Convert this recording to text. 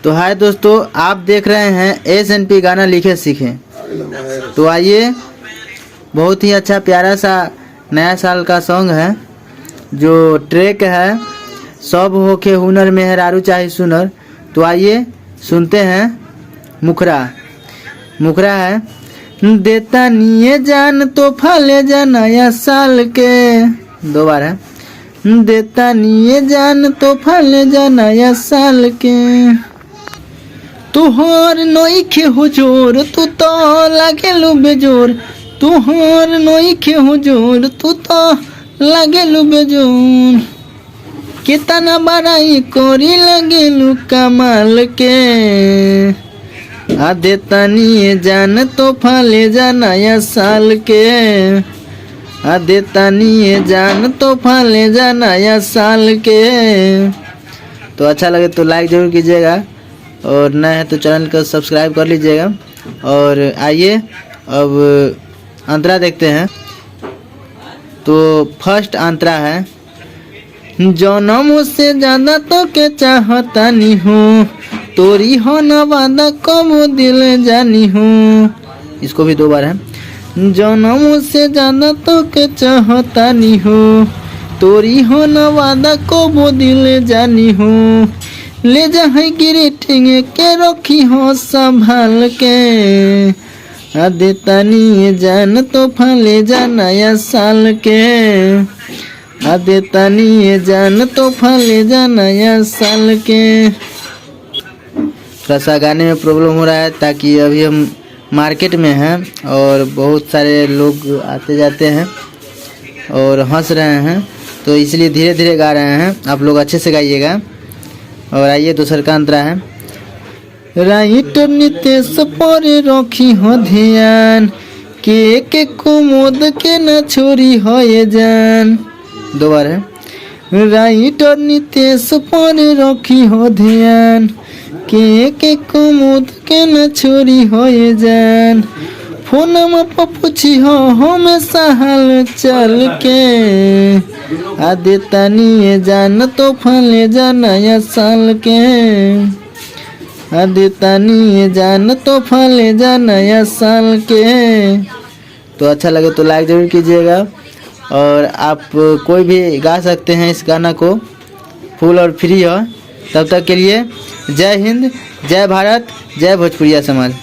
तो हाय दोस्तों, आप देख रहे हैं SNP गाना लिखे सीखे। तो आइए, बहुत ही अच्छा प्यारा सा नया साल का सॉन्ग है जो ट्रैक है सब होके हुनर में है रारू चाहे सुनर। तो आइए सुनते हैं। मुखरा है, देता निये जान तो फले जा नया साल के। दो बार है, देता निये जान तो फले जा नया साल के। तुहर नोइखे हुजूर तू तो लागेलु बेजोर, तुहर नोइखे हुजूर तू तो लागेलु बेजोर। कितना बड़ाई कोरी लगेलु कमाल के। आधे तनिए जान तो फले जा नया साल के। आधे तनिए जान तो फले जा नया साल के। तो अच्छा लगे तो लाइक जरूर कीजिएगा और नया है तो चैनल को सब्सक्राइब कर लीजिएगा। और आइए अब अंतरा देखते हैं। तो फर्स्ट अंतरा है, जनम से ज्यादा तो के चाहता नहीं हूँ, तोरी हो न वादा कब दिल जानी हूँ। इसको भी दो बार है, जनम से ज्यादा तो के चाहता नहीं हूँ, तोरी हो न वादा कब दिल जानी हूँ। ले जा ग्रीटिंग के रखी हो संभाल के। आधे तनिए जान तो फले जा नया साल के। आधे तनिए जान तो फले जा नया साल के। थोड़ा सा गाने में प्रॉब्लम हो रहा है ताकि अभी हम मार्केट में हैं और बहुत सारे लोग आते जाते हैं और हंस रहे हैं, तो इसलिए धीरे धीरे गा रहे हैं। आप लोग अच्छे से गाइएगा। और आइए दूसरा का अंतरा है, राइटर नितेश पर रखी हो ध्यान, के कुमोद के न छोरी हो ये जान। दो बार है, राइटर नितेश पर रखी हो ध्यान, के कुमोद के न छोरी हो ये जान। फोन पर पूछी हो हमेशा हाल चल के। आधे तनिए जान तो फले जा नया साल के। आधे तनिए जान तो फले जा नया साल के। तो अच्छा लगे तो लाइक जरूर कीजिएगा। और आप कोई भी गा सकते हैं इस गाना को, फुल और फ्री हो। तब तक के लिए जय हिंद, जय भारत, जय भोजपुरिया समाज।